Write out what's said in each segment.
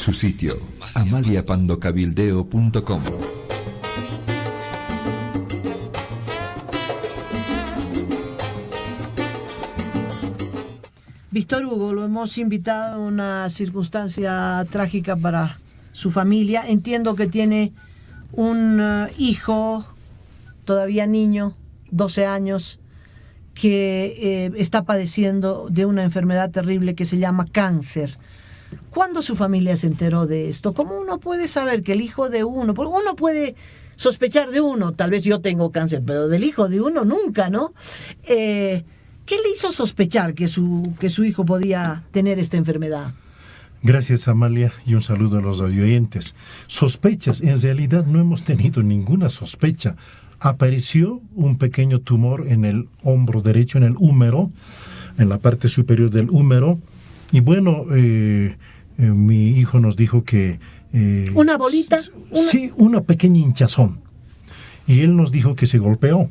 Su sitio, amaliapandocabildeo.com. Víctor Hugo, lo hemos invitado a una circunstancia trágica para su familia. Entiendo que tiene un hijo, todavía niño, 12 años, que está padeciendo de una enfermedad terrible que se llama cáncer. ¿Cuándo su familia se enteró de esto? ¿Cómo uno puede saber que el hijo de uno, porque uno puede sospechar de uno, tal vez yo tengo cáncer, pero del hijo de uno nunca, ¿no? ¿Qué le hizo sospechar que su hijo podía tener esta enfermedad? Gracias, Amalia, y un saludo a los audioyentes. Sospechas, en realidad no hemos tenido ninguna sospecha. Apareció un pequeño tumor en el hombro derecho, en el húmero, en la parte superior del húmero, y bueno, mi hijo nos dijo que... ¿Una bolita? Sí, una pequeña hinchazón. Y él nos dijo que se golpeó.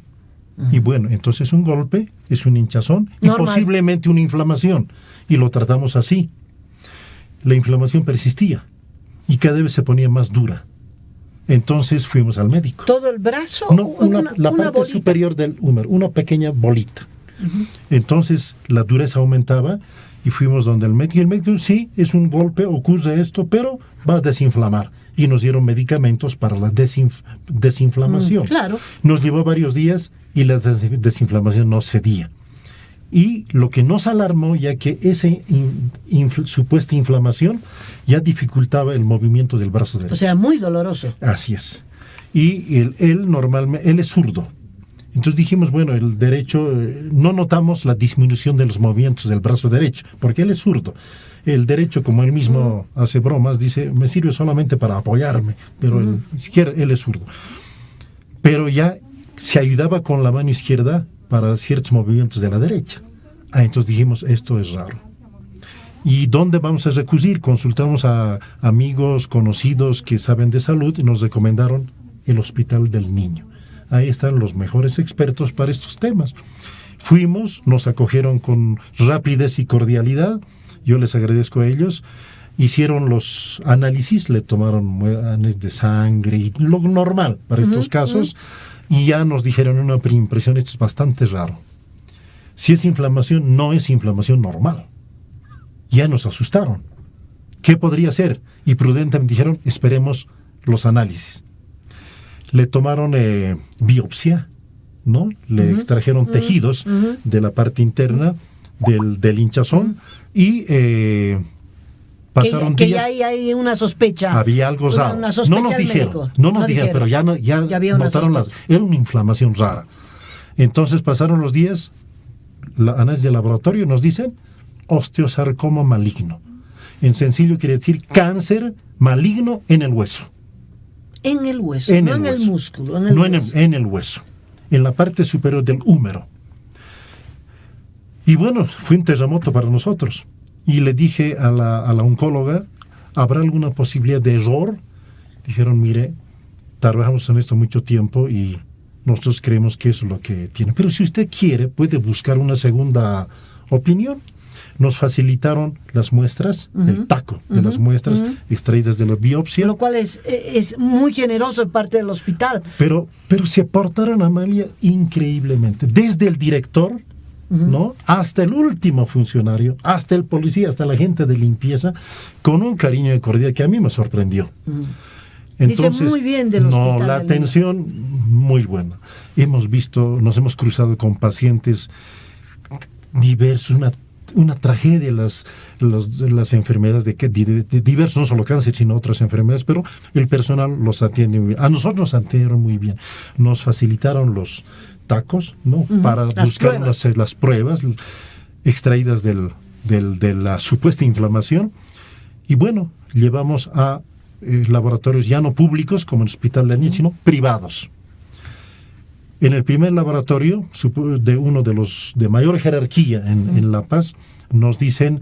Y bueno, entonces un golpe es un hinchazón y normal, posiblemente una inflamación. Y lo tratamos así. La inflamación persistía y cada vez se ponía más dura. Entonces fuimos al médico. ¿Todo el brazo? No, la parte bolita superior del húmero, una pequeña bolita. Entonces la dureza aumentaba y fuimos donde el médico. Y el médico, sí, es un golpe, ocurre esto, pero va a desinflamar. Y nos dieron medicamentos para la desinflamación. Claro. Nos llevó varios días y la desinflamación no cedía. Y lo que nos alarmó, ya que esa supuesta inflamación ya dificultaba el movimiento del brazo derecho. O sea, muy doloroso. Así es. Y él normalmente, él es zurdo. Entonces dijimos, bueno, el derecho, no notamos la disminución de los movimientos del brazo derecho, porque él es zurdo. El derecho, como él mismo hace bromas, dice, me sirve solamente para apoyarme, pero el izquierdo, él es zurdo. Pero ya se ayudaba con la mano izquierda para ciertos movimientos de la derecha. Entonces dijimos, esto es raro. ¿Y dónde vamos a recurrir? Consultamos a amigos, conocidos que saben de salud y nos recomendaron el Hospital del Niño. Ahí están los mejores expertos para estos temas. Fuimos, nos acogieron con rapidez y cordialidad. Yo les agradezco a ellos. Hicieron los análisis, le tomaron muestras de sangre y lo normal para estos casos. Y ya nos dijeron en una primera impresión, esto es bastante raro. Si es inflamación, no es inflamación normal. Ya nos asustaron. ¿Qué podría ser? Y prudentemente dijeron, esperemos los análisis. Le tomaron biopsia, ¿no? Le extrajeron tejidos de la parte interna del hinchazón y pasaron días. Que ya hay una sospecha. Había algo raro. Una sospecha no nos dijeron, pero ya notaron era una inflamación rara. Entonces pasaron los días, la análisis de laboratorio nos dicen osteosarcoma maligno. En sencillo quiere decir cáncer maligno en el hueso. En el hueso, no en el músculo. En el hueso, en la parte superior del húmero. Y bueno, fue un terremoto para nosotros. Y le dije a la oncóloga, ¿habrá alguna posibilidad de error? Dijeron, mire, trabajamos en esto mucho tiempo y nosotros creemos que eso es lo que tiene. Pero si usted quiere, puede buscar una segunda opinión. Nos facilitaron las muestras, el taco de las muestras extraídas de la biopsia. Lo cual es muy generoso de parte del hospital. Pero se portaron, Amalia, increíblemente. Desde el director, ¿no? Hasta el último funcionario, hasta el policía, hasta la gente de limpieza, con un cariño y cordial que a mí me sorprendió. Entonces, dice muy bien del hospital. No, la atención muy buena. Nos hemos cruzado con pacientes diversos, una tragedia las enfermedades de diversos, no solo cáncer, sino otras enfermedades, pero el personal los atiende muy bien. A nosotros nos atendieron muy bien. Nos facilitaron los tacos, ¿no? Para buscar las pruebas extraídas de la supuesta inflamación. Y bueno, llevamos a laboratorios ya no públicos, como el Hospital del Niño, sino privados. En el primer laboratorio, de uno de los de mayor jerarquía en La Paz, no nos dice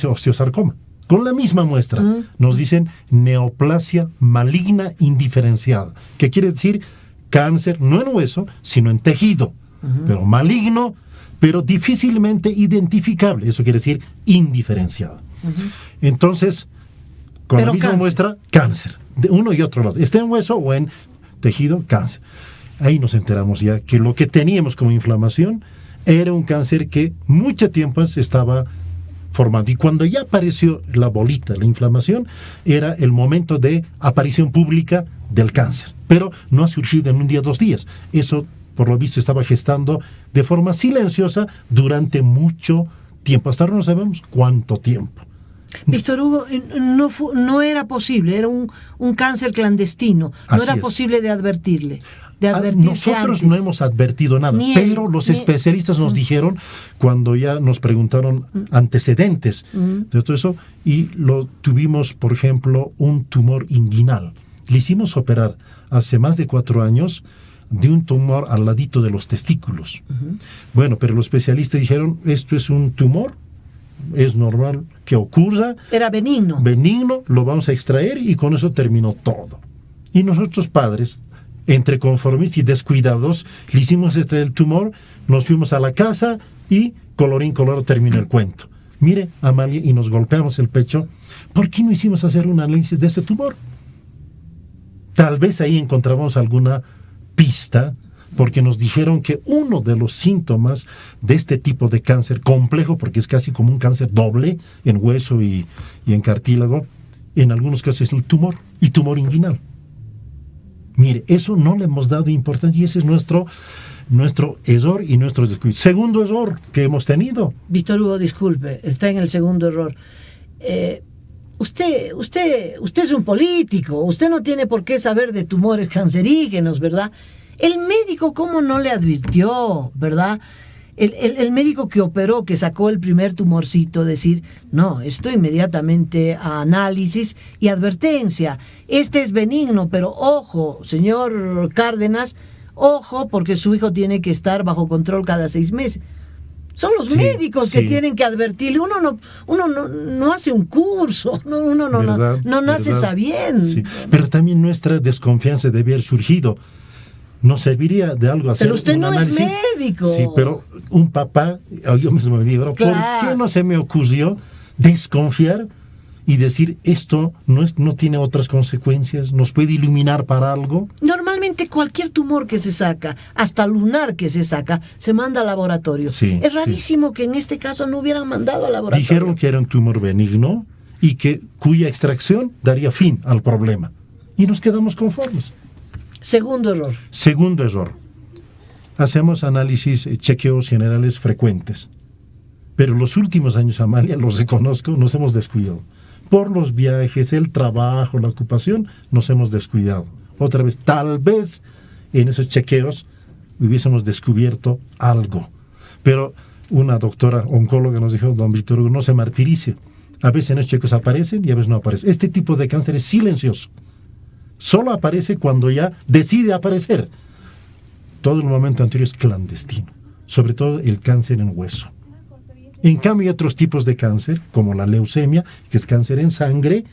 osteosarcoma. Con la misma muestra, nos dicen neoplasia maligna indiferenciada, que quiere decir cáncer no en hueso, sino en tejido, pero maligno, pero difícilmente identificable. Eso quiere decir indiferenciado. Entonces, con Pero la misma cáncer. muestra, cáncer. De uno y otro lado. Esté en hueso o en tejido, cáncer. Ahí nos enteramos ya que lo que teníamos como inflamación era un cáncer que mucho tiempo se estaba formando. Y cuando ya apareció la bolita, la inflamación, era el momento de aparición pública del cáncer. Pero no ha surgido en un día, 2 días. Eso, por lo visto, estaba gestando de forma silenciosa durante mucho tiempo. Hasta ahora no sabemos cuánto tiempo. Víctor Hugo, no era posible, era un cáncer clandestino, no Así era es. posible de advertirle. De advertirse Nosotros antes. no hemos advertido nada, pero los especialistas nos dijeron cuando ya nos preguntaron antecedentes de todo eso, y lo tuvimos, por ejemplo, un tumor inguinal. Le hicimos operar hace más de 4 años de un tumor al ladito de los testículos. Bueno, pero los especialistas dijeron, esto es un tumor, es normal que ocurra. Era benigno. Benigno, lo vamos a extraer y con eso terminó todo. Y nosotros padres, entre conformistas y descuidados, le hicimos extraer el tumor, nos fuimos a la casa y colorín colorado terminó el cuento. Mire, Amalia, y nos golpeamos el pecho, ¿por qué no hicimos hacer un análisis de ese tumor? Tal vez ahí encontramos alguna pista, porque nos dijeron que uno de los síntomas de este tipo de cáncer complejo, porque es casi como un cáncer doble en hueso y en cartílago, en algunos casos es el tumor, y tumor inguinal. Mire, eso no le hemos dado importancia y ese es nuestro error y nuestro descuido. Segundo error que hemos tenido. Víctor Hugo, disculpe, está en el segundo error. Usted es un político, usted no tiene por qué saber de tumores cancerígenos, ¿verdad? El médico, ¿cómo no le advirtió, verdad? El médico que operó, que sacó el primer tumorcito, decir, no, esto inmediatamente a análisis y advertencia. Este es benigno, pero ojo, señor Cárdenas, ojo, porque su hijo tiene que estar bajo control cada 6 meses. Son los médicos que tienen que advertirle. Uno no hace un curso, uno no nace sabiendo. Sí. Pero también nuestra desconfianza debe haber surgido. ¿Nos serviría de algo hacer pero usted un análisis? Es médico. Sí, pero un papá, yo mismo me digo, ¿por qué no se me ocurrió desconfiar y decir esto no tiene otras consecuencias? ¿Nos puede iluminar para algo? Normalmente cualquier tumor que se saca, hasta lunar que se saca, se manda al laboratorio. Sí, es rarísimo que en este caso no hubieran mandado al laboratorio. Dijeron que era un tumor benigno y cuya extracción daría fin al problema. Y nos quedamos conformes. Segundo error. Segundo error. Hacemos análisis, chequeos generales frecuentes. Pero los últimos años, Amalia, los reconozco, nos hemos descuidado. Por los viajes, el trabajo, la ocupación, nos hemos descuidado. Otra vez, tal vez en esos chequeos hubiésemos descubierto algo. Pero una doctora oncóloga nos dijo, don Víctor Hugo, no se martirice. A veces en esos chequeos aparecen y a veces no aparecen. Este tipo de cáncer es silencioso. Solo aparece cuando ya decide aparecer. Todo el momento anterior es clandestino, sobre todo el cáncer en hueso. En cambio, hay otros tipos de cáncer, como la leucemia, que es cáncer en sangre,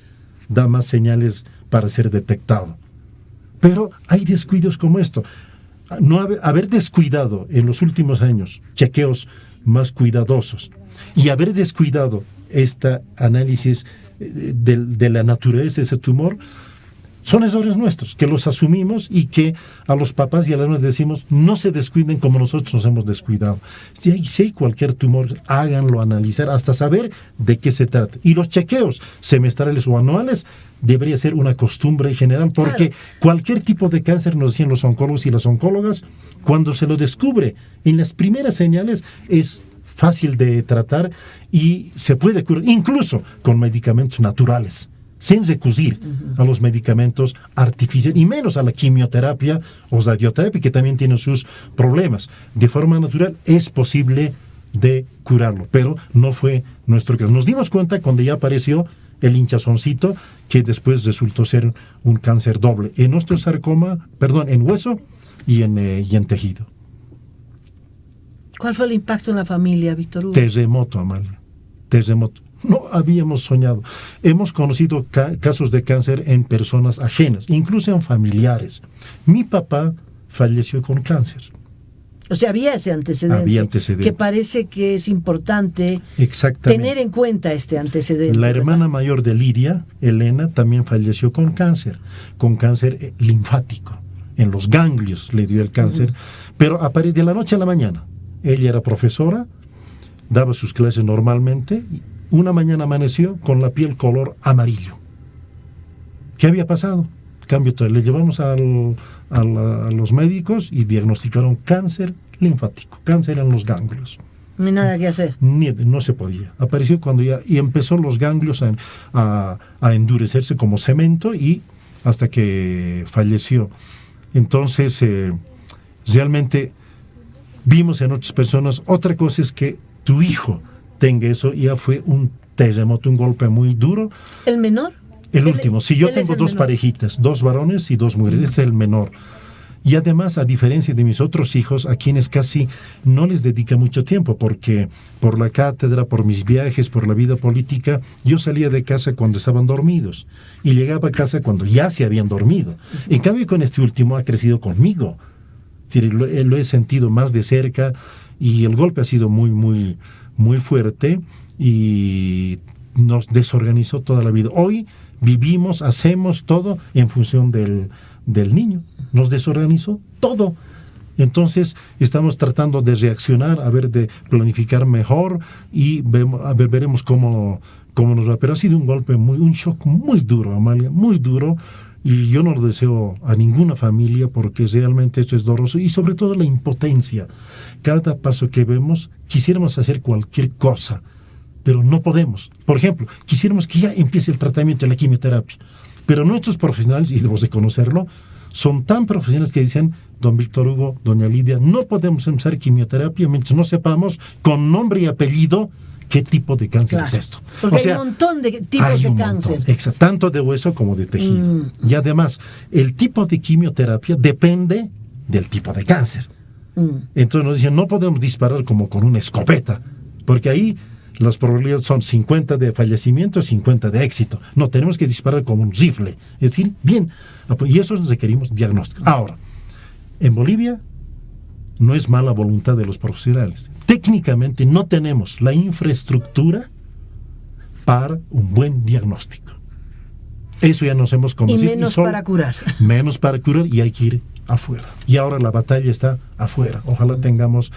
da más señales para ser detectado. Pero hay descuidos como esto. No haber descuidado en los últimos años chequeos más cuidadosos y haber descuidado este análisis de la naturaleza de ese tumor, son errores nuestros, que los asumimos y que a los papás y a las mamás decimos, no se descuiden como nosotros nos hemos descuidado. Si hay cualquier tumor, háganlo analizar hasta saber de qué se trata. Y los chequeos semestrales o anuales debería ser una costumbre general, porque cualquier tipo de cáncer, nos decían los oncólogos y las oncólogas, cuando se lo descubre en las primeras señales es fácil de tratar y se puede curar, incluso con medicamentos naturales, sin recurrir a los medicamentos artificiales, y menos a la quimioterapia o radioterapia, que también tienen sus problemas. De forma natural es posible de curarlo, pero no fue nuestro caso. Nos dimos cuenta cuando ya apareció el hinchazoncito, que después resultó ser un cáncer doble, en osteosarcoma, en hueso y en tejido. ¿Cuál fue el impacto en la familia, Víctor Hugo? Terremoto, Amalia, terremoto. No habíamos soñado. Hemos conocido casos de cáncer en personas ajenas, incluso en familiares. Mi papá falleció con cáncer. O sea, había ese antecedente. Había antecedente. Que parece que es importante tener en cuenta este antecedente. La hermana mayor de Lidia, Elena, también falleció con cáncer linfático. En los ganglios le dio el cáncer, pero apareció de la noche a la mañana. Ella era profesora, daba sus clases normalmente, y una mañana amaneció con la piel color amarillo. ¿Qué había pasado? Cambio todo. Le llevamos a los médicos y diagnosticaron cáncer linfático, cáncer en los ganglios. No hay nada que hacer. No se podía. Apareció cuando y empezó los ganglios a endurecerse como cemento y hasta que falleció. Entonces, realmente vimos en otras personas. Otra cosa es que tu hijo tenga eso, ya fue un terremoto, un golpe muy duro. ¿El menor? El último. Si yo tengo dos parejitas, 2 varones y 2 mujeres, este es el menor. Y además, a diferencia de mis otros hijos, a quienes casi no les dedica mucho tiempo, porque por la cátedra, por mis viajes, por la vida política, yo salía de casa cuando estaban dormidos y llegaba a casa cuando ya se habían dormido. En cambio, con este último ha crecido conmigo. Es decir, lo he sentido más de cerca y el golpe ha sido muy, muy, muy fuerte y nos desorganizó toda la vida. Hoy vivimos, hacemos todo en función del niño. Nos desorganizó todo. Entonces estamos tratando de reaccionar, de planificar mejor y veremos cómo nos va. Pero ha sido un shock muy duro, Amalia, muy duro. Y yo no lo deseo a ninguna familia porque realmente esto es doloroso y sobre todo la impotencia. Cada paso que vemos, quisiéramos hacer cualquier cosa, pero no podemos. Por ejemplo, quisiéramos que ya empiece el tratamiento de la quimioterapia, pero nuestros profesionales, y debemos de conocerlo, son tan profesionales que dicen, don Víctor Hugo, doña Lidia, no podemos empezar quimioterapia mientras no sepamos con nombre y apellido qué tipo de cáncer es esto. Porque hay un montón de tipos de cáncer. Exacto, tanto de hueso como de tejido. Y además, el tipo de quimioterapia depende del tipo de cáncer. Entonces nos dicen, no podemos disparar como con una escopeta, porque ahí las probabilidades son 50 de fallecimiento, 50 de éxito. No, tenemos que disparar como un rifle. Es decir, bien, y eso requerimos diagnóstico. Ahora, en Bolivia no es mala voluntad de los profesionales. Técnicamente no tenemos la infraestructura para un buen diagnóstico. Eso ya nos hemos convencido. Y menos para curar. Menos para curar y hay que ir afuera. Y ahora la batalla está afuera. Ojalá tengamos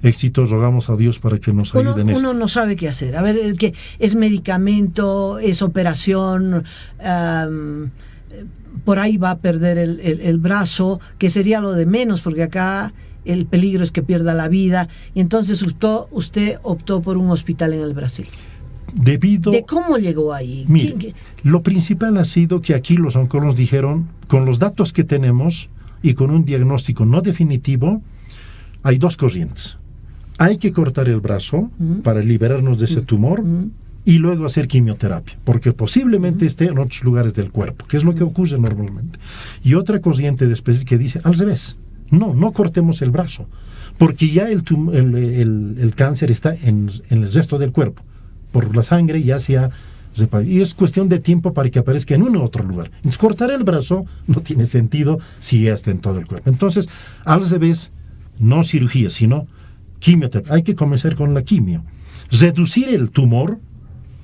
éxito. Rogamos a Dios para que nos ayude en esto. Uno no sabe qué hacer. A ver, ¿qué es medicamento? ¿Es operación? Por ahí va a perder el brazo, que sería lo de menos, porque acá el peligro es que pierda la vida. Y entonces usted optó por un hospital en el Brasil. ¿De cómo llegó ahí? Mire, lo principal ha sido que aquí los oncólogos dijeron, con los datos que tenemos y con un diagnóstico no definitivo, hay 2 corrientes. Hay que cortar el brazo para liberarnos de ese tumor y luego hacer quimioterapia, porque posiblemente esté en otros lugares del cuerpo, que es lo que ocurre normalmente. Y otra corriente después que dice, al revés, no cortemos el brazo, porque ya el cáncer está en el resto del cuerpo. Por la sangre ya se ha separado. Y es cuestión de tiempo para que aparezca en un u otro lugar. Entonces, cortar el brazo no tiene sentido si ya está en todo el cuerpo. Entonces, al revés, no cirugía, sino quimioterapia. Hay que comenzar con la quimio. Reducir el tumor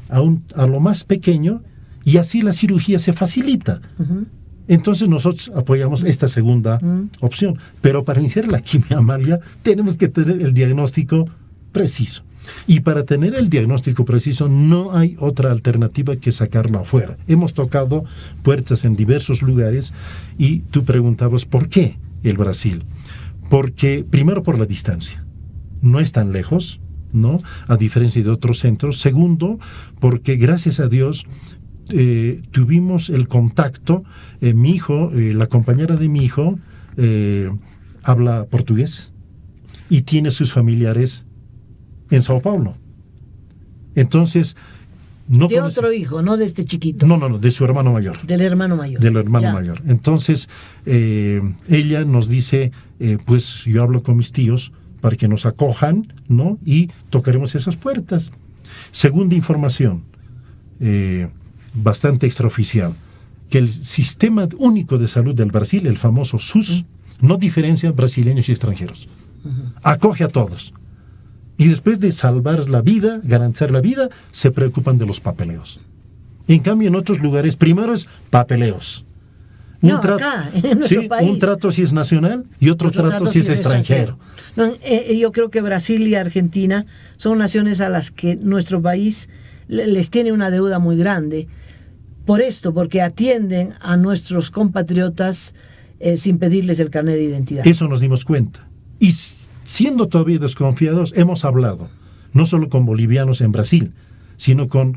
a lo más pequeño y así la cirugía se facilita. Entonces nosotros apoyamos esta segunda opción. Pero para iniciar la quimio, Amalia, tenemos que tener el diagnóstico preciso. Y para tener el diagnóstico preciso no hay otra alternativa que sacarlo afuera. Hemos tocado puertas en diversos lugares y tú preguntabas ¿por qué el Brasil? Porque primero por la distancia. No es tan lejos, ¿no? A diferencia de otros centros. Segundo, porque gracias a Dios tuvimos el contacto. Mi hijo, la compañera de mi hijo, habla portugués y tiene sus familiares en Sao Paulo. Entonces, otro hijo, no de este chiquito. No, de su hermano mayor. Del hermano mayor. Del hermano mayor. Entonces, ella nos dice, pues yo hablo con mis tíos para que nos acojan, ¿no? Y tocaremos esas puertas. Segunda información, bastante extraoficial, que el Sistema Único de Salud del Brasil, el famoso SUS, no diferencia brasileños y extranjeros. acoge a todos. Y después de salvar la vida, garantizar la vida, se preocupan de los papeleos. En cambio, en otros lugares, primero es papeleos. Acá, en nuestro país. Un trato si es nacional y otro trato si es extranjero. No, yo creo que Brasil y Argentina son naciones a las que nuestro país les tiene una deuda muy grande. Por esto, porque atienden a nuestros compatriotas sin pedirles el carnet de identidad. Eso nos dimos cuenta. Y siendo todavía desconfiados, hemos hablado, no solo con bolivianos en Brasil, sino con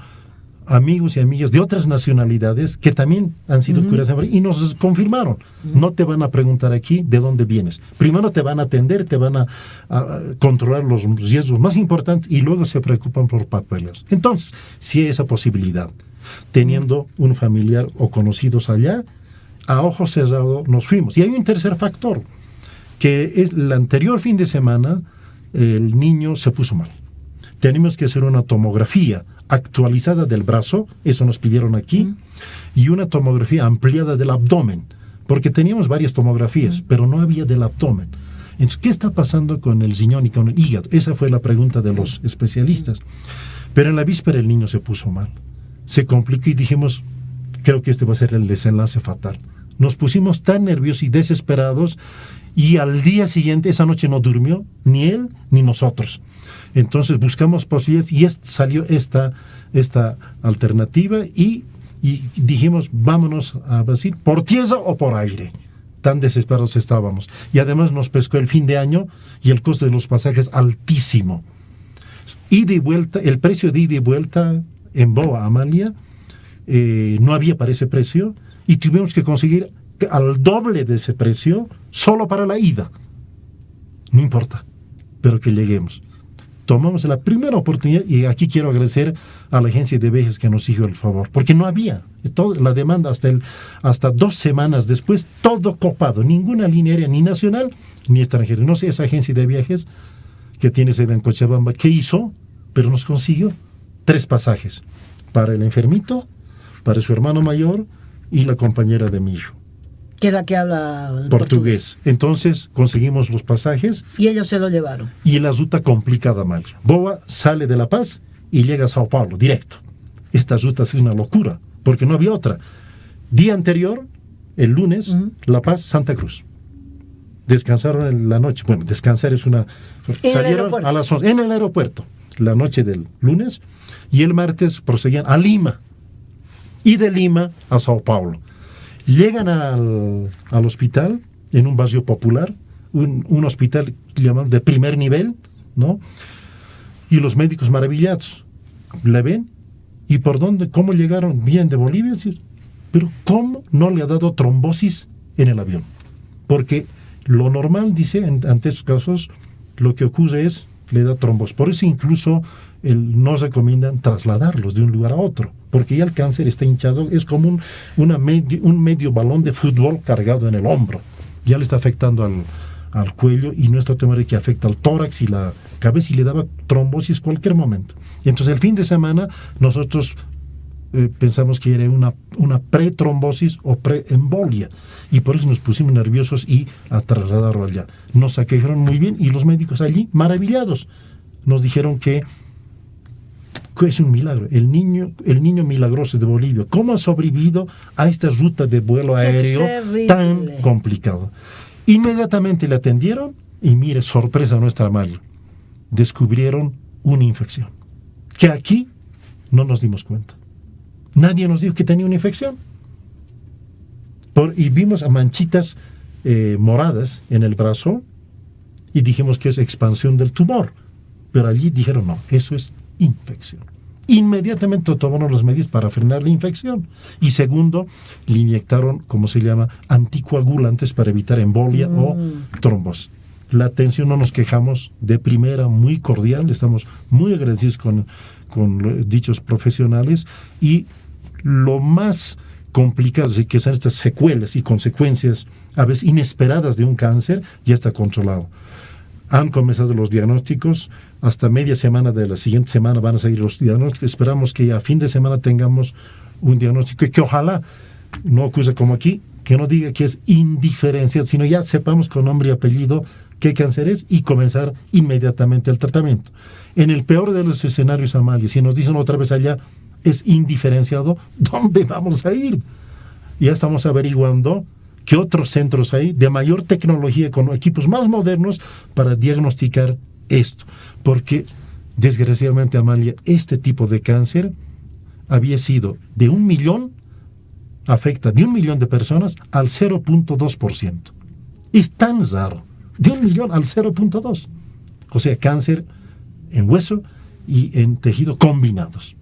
amigos y amigas de otras nacionalidades que también han sido curadas en Brasil y nos confirmaron. No te van a preguntar aquí de dónde vienes. Primero te van a atender, te van a controlar los riesgos más importantes y luego se preocupan por papeles. Entonces, si hay esa posibilidad, teniendo un familiar o conocidos allá, a ojo cerrado nos fuimos. Y hay un tercer factor, que es el anterior fin de semana el niño se puso mal. Tenemos que hacer una tomografía actualizada del brazo, eso nos pidieron aquí, y una tomografía ampliada del abdomen, porque teníamos varias tomografías, pero no había del abdomen. Entonces, ¿qué está pasando con el riñón y con el hígado? Esa fue la pregunta de los especialistas. Pero en la víspera el niño se puso mal. Se complicó y dijimos, creo que este va a ser el desenlace fatal. Nos pusimos tan nerviosos y desesperados y al día siguiente, esa noche no durmió, ni él ni nosotros. Entonces buscamos posibilidades y salió esta alternativa y dijimos, vámonos a Brasil, por tierra o por aire. Tan desesperados estábamos. Y además nos pescó el fin de año y el costo de los pasajes altísimo. Ida y vuelta, el precio de ida y vuelta en Boa, Amalia, no había para ese precio y tuvimos que conseguir al doble de ese precio solo para la ida. No importa, pero que lleguemos. Tomamos la primera oportunidad y aquí quiero agradecer a la agencia de viajes que nos hizo el favor, porque no había la demanda hasta 2 semanas después, todo copado, ninguna línea aérea ni nacional ni extranjera. No sé esa agencia de viajes que tiene sede en Cochabamba qué hizo, pero nos consiguió 3 pasajes para el enfermito, para su hermano mayor y la compañera de mi hijo, que es la que habla portugués. Entonces conseguimos los pasajes y ellos se lo llevaron. Y la ruta complicada, Amalia. Boa sale de La Paz y llega a Sao Paulo directo. Esta ruta es una locura porque no había otra. Día anterior, el lunes, La Paz, Santa Cruz. Descansaron en la noche. Bueno, descansar es una... Salieron a las 11 en el aeropuerto la noche del lunes y el martes proseguían a Lima y de Lima a Sao Paulo. Llegan al hospital en un barrio popular, un hospital llamado de primer nivel, ¿no? Y los médicos maravillados le ven y por dónde, cómo llegaron, vienen de Bolivia, pero cómo no le ha dado trombosis en el avión, porque lo normal, dice, ante estos casos, lo que ocurre es le da trombosis. Por eso incluso nos recomiendan trasladarlos de un lugar a otro, porque ya el cáncer está hinchado, es como un medio balón de fútbol cargado en el hombro, ya le está afectando al cuello y nuestro temor es que afecta al tórax y la cabeza y le daba trombosis cualquier momento. Y entonces el fin de semana nosotros pensamos que era una pretrombosis o preembolia y por eso nos pusimos nerviosos y a trasladarlo allá. Nos aquejaron muy bien y los médicos allí maravillados nos dijeron que es un milagro, el niño milagroso de Bolivia, cómo ha sobrevivido a esta ruta de vuelo aéreo tan complicado. Inmediatamente le atendieron y mire, sorpresa nuestra, Mario, descubrieron una infección que aquí no nos dimos cuenta. Nadie nos dijo que tenía una infección. Y vimos a manchitas moradas en el brazo y dijimos que es expansión del tumor. Pero allí dijeron, no, eso es infección. Inmediatamente tomaron las medidas para frenar la infección. Y segundo, le inyectaron, como se llama, anticoagulantes para evitar embolia o trombos. La atención, no nos quejamos, de primera, muy cordial. Estamos muy agradecidos con dichos profesionales y lo más complicado es que son estas secuelas y consecuencias a veces inesperadas de un cáncer, ya está controlado. Han comenzado los diagnósticos, hasta media semana de la siguiente semana van a seguir los diagnósticos. Esperamos que a fin de semana tengamos un diagnóstico y que ojalá no ocurra como aquí, que no diga que es indiferencia, sino ya sepamos con nombre y apellido qué cáncer es y comenzar inmediatamente el tratamiento. En el peor de los escenarios, Amalia, si nos dicen otra vez allá, es indiferenciado, ¿dónde vamos a ir? Ya estamos averiguando qué otros centros hay de mayor tecnología con equipos más modernos para diagnosticar esto. Porque, desgraciadamente, Amalia, este tipo de cáncer había sido de 1 millón, afecta de 1 millón de personas al 0.2%. Es tan raro, de 1 millón al 0.2%. O sea, cáncer en hueso y en tejido combinados.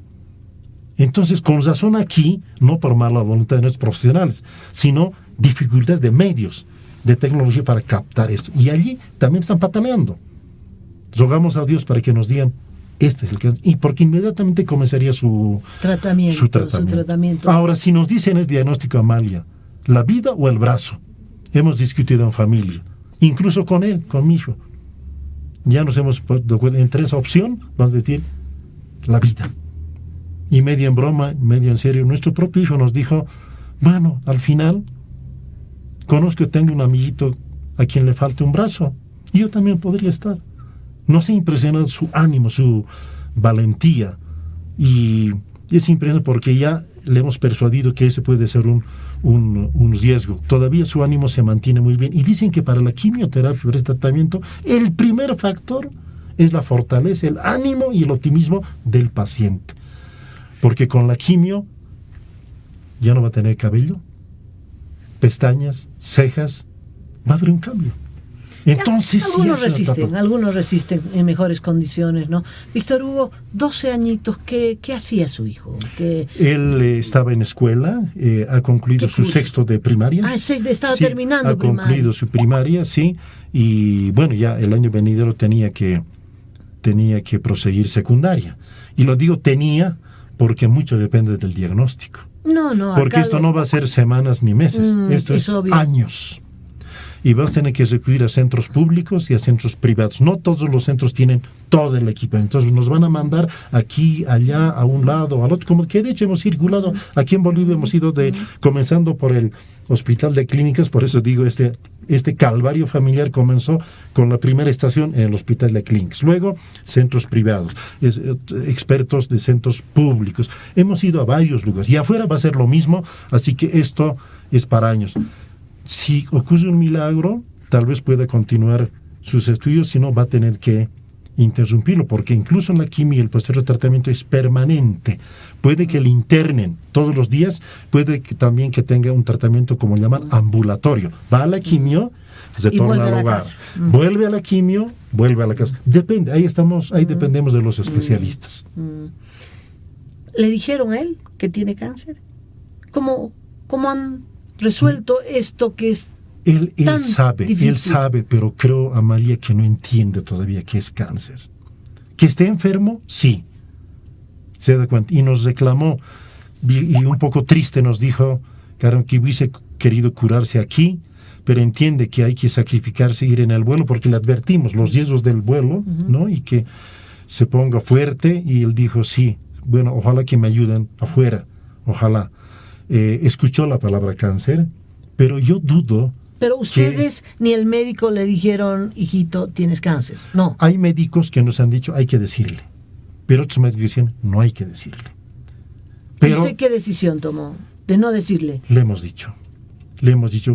Entonces, con razón aquí, no por mala voluntad de nuestros profesionales, sino dificultades de medios, de tecnología para captar esto. Y allí también están pataleando. Rogamos a Dios para que nos digan, este es el cáncer, y porque inmediatamente comenzaría su tratamiento. Ahora, si nos dicen el diagnóstico, Amalia, la vida o el brazo, hemos discutido en familia, incluso con él, con mi hijo. Ya nos hemos puesto entre esa opción, vamos a decir, la vida. Y medio en broma, medio en serio, nuestro propio hijo nos dijo, bueno, al final, tengo un amiguito a quien le falta un brazo, y yo también podría estar. Nos ha impresionado su ánimo, su valentía, y es impresionante porque ya le hemos persuadido que ese puede ser un riesgo. Todavía su ánimo se mantiene muy bien, y dicen que para la quimioterapia, para este tratamiento, el primer factor es la fortaleza, el ánimo y el optimismo del paciente. Porque con la quimio ya no va a tener cabello, pestañas, cejas, va a haber un cambio. Entonces, algunos resisten en mejores condiciones, ¿no? Víctor Hugo, 12 añitos, ¿qué hacía su hijo? Él estaba en escuela, ha concluido su sexto de primaria. Estaba terminando primaria. Ha concluido su primaria, sí, y bueno, ya el año venidero tenía que proseguir secundaria. Y lo digo tenía porque mucho depende del diagnóstico. No. Porque esto no va a ser semanas ni meses, esto es años. Y vamos a tener que recurrir a centros públicos y a centros privados. No todos los centros tienen todo el equipo. Entonces nos van a mandar aquí, allá, a un lado, al otro. Como que de hecho hemos circulado. Aquí en Bolivia hemos ido comenzando por el Hospital de Clínicas. Por eso digo, este calvario familiar comenzó con la primera estación en el Hospital de Clínicas. Luego, centros privados, expertos de centros públicos. Hemos ido a varios lugares. Y afuera va a ser lo mismo. Así que esto es para años. Si ocurre un milagro, tal vez pueda continuar sus estudios, si no va a tener que interrumpirlo, porque incluso en la quimio el posterior tratamiento es permanente. Puede que le internen todos los días, puede que también que tenga un tratamiento como llaman ambulatorio. Va a la quimio, se torna al hogar, vuelve a la quimio, vuelve a la casa. Depende, ahí dependemos de los especialistas. ¿Le dijeron a él que tiene cáncer? ¿Cómo han resuelto esto que es Él tan sabe, difícil? Él sabe, pero creo, Amalia, que no entiende todavía qué es cáncer. ¿Que esté enfermo? Sí. Se da cuenta. Y nos reclamó, y un poco triste nos dijo, claro, que hubiese querido curarse aquí, pero entiende que hay que sacrificarse, ir en el vuelo, porque le advertimos los riesgos del vuelo, ¿no? Y que se ponga fuerte, y él dijo, sí, bueno, ojalá que me ayuden afuera, ojalá. Escuchó la palabra cáncer, pero yo dudo. Pero ustedes ni el médico le dijeron, hijito, tienes cáncer. No. Hay médicos que nos han dicho, hay que decirle. Pero otros médicos dicen, no hay que decirle. Pero ¿usted qué decisión tomó de no decirle? Le hemos dicho,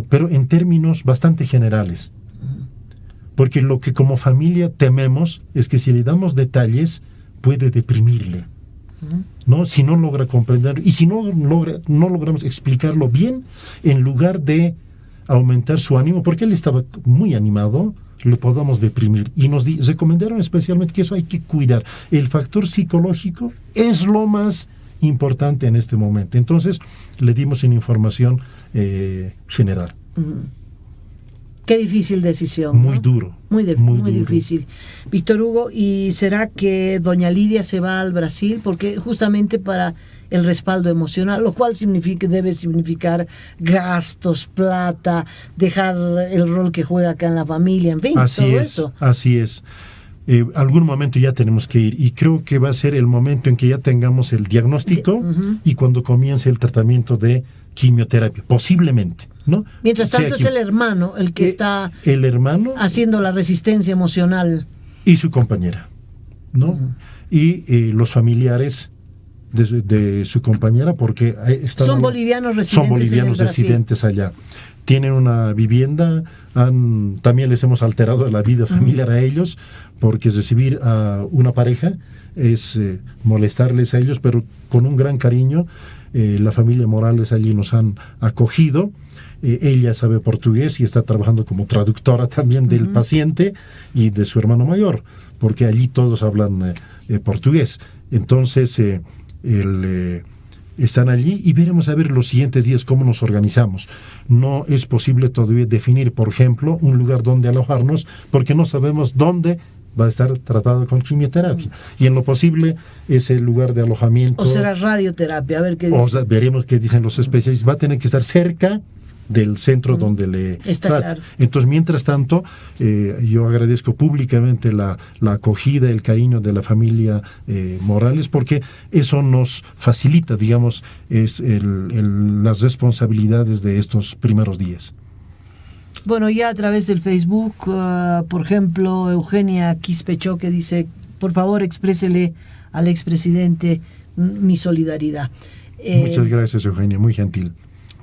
pero en términos bastante generales. Porque lo que como familia tememos es que si le damos detalles, puede deprimirle. ¿No? Si no logra comprender y si no logramos explicarlo bien, en lugar de aumentar su ánimo, porque él estaba muy animado, lo podamos deprimir. Y nos recomendaron especialmente que eso hay que cuidar. El factor psicológico es lo más importante en este momento. Entonces le dimos una información general. Qué difícil decisión. Muy ¿no? duro. Muy difícil. Víctor Hugo, ¿y será que doña Lidia se va al Brasil? Porque justamente para el respaldo emocional, lo cual debe significar gastos, plata, dejar el rol que juega acá en la familia, en fin, así todo es, eso. Así es. algún momento ya tenemos que ir, y creo que va a ser el momento en que ya tengamos el diagnóstico y cuando comience el tratamiento de quimioterapia, posiblemente, ¿no? Mientras tanto es el hermano el que está el hermano haciendo la resistencia emocional. Y su compañera, ¿no? Y los familiares de su compañera, porque son bolivianos residentes allá. Tienen una vivienda, también les hemos alterado la vida familiar a ellos, porque recibir a una pareja es molestarles a ellos, pero con un gran cariño. La familia Morales allí nos han acogido. Ella sabe portugués y está trabajando como traductora también del paciente y de su hermano mayor, porque allí todos hablan portugués. Entonces, están allí y veremos a ver los siguientes días cómo nos organizamos. No es posible todavía definir, por ejemplo, un lugar donde alojarnos, porque no sabemos dónde va a estar tratado con quimioterapia. Y en lo posible, ese lugar de alojamiento... O será radioterapia, a ver qué dicen. O sea, veremos qué dicen los especialistas. Va a tener que estar cerca del centro donde le trata. Claro. Entonces, mientras tanto, yo agradezco públicamente la acogida, el cariño de la familia Morales, porque eso nos facilita, digamos, las responsabilidades de estos primeros días. Bueno, ya a través del Facebook, por ejemplo, Eugenia Quispecho, que dice, por favor, exprésele al expresidente mi solidaridad. Muchas gracias, Eugenia, muy gentil.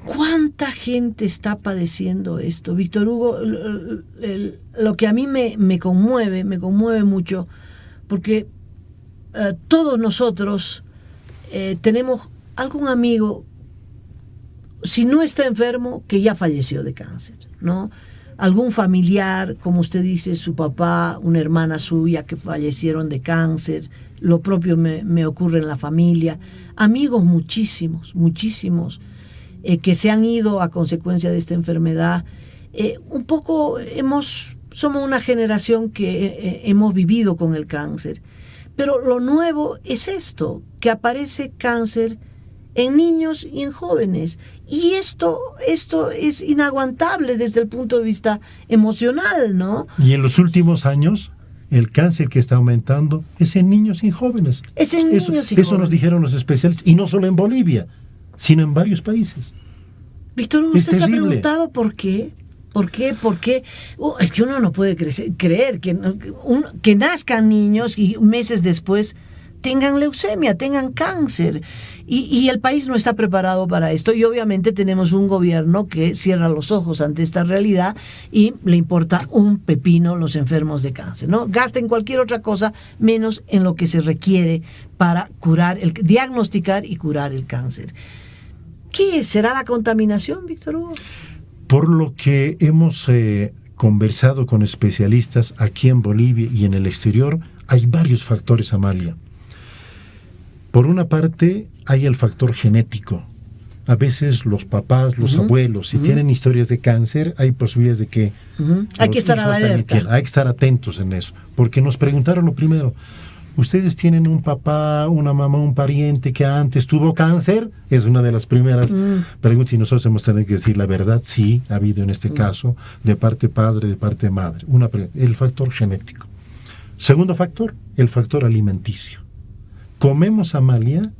¿Cuánta gente está padeciendo esto? Víctor Hugo, lo que a mí me conmueve mucho, porque todos nosotros tenemos algún amigo, si no está enfermo, que ya falleció de cáncer, ¿no? Algún familiar, como usted dice, su papá, una hermana suya que fallecieron de cáncer, lo propio me ocurre en la familia, amigos muchísimos, que se han ido a consecuencia de esta enfermedad. Un poco somos una generación que hemos vivido con el cáncer, pero lo nuevo es esto, que aparece cáncer en niños y en jóvenes, y esto es inaguantable desde el punto de vista emocional, ¿no? Y en los últimos años, el cáncer que está aumentando es en niños y jóvenes. Es en niños y jóvenes. Eso nos dijeron los especialistas, y no solo en Bolivia, sino en varios países. Víctor Hugo, ¿usted se ha preguntado por qué? ¿Por qué? Es que uno no puede creer que nazcan niños y meses después tengan leucemia, tengan cáncer. Y el país no está preparado para esto. Y obviamente tenemos un gobierno que cierra los ojos ante esta realidad y le importa un pepino los enfermos de cáncer, ¿no? Gasta en cualquier otra cosa menos en lo que se requiere para diagnosticar y curar el cáncer. ¿Qué será la contaminación, Víctor Hugo? Por lo que hemos conversado con especialistas aquí en Bolivia y en el exterior, hay varios factores, Amalia. Por una parte, hay el factor genético. A veces los papás, los abuelos, si tienen historias de cáncer, hay posibilidades de que hay que estar alerta. Hay que estar atentos en eso. Porque nos preguntaron lo primero, ¿ustedes tienen un papá, una mamá, un pariente que antes tuvo cáncer? Es una de las primeras preguntas, y nosotros hemos tenido que decir la verdad. Sí, ha habido en este caso, de parte padre, de parte madre. El factor genético. Segundo factor, el factor alimenticio. Comemos, Amalia,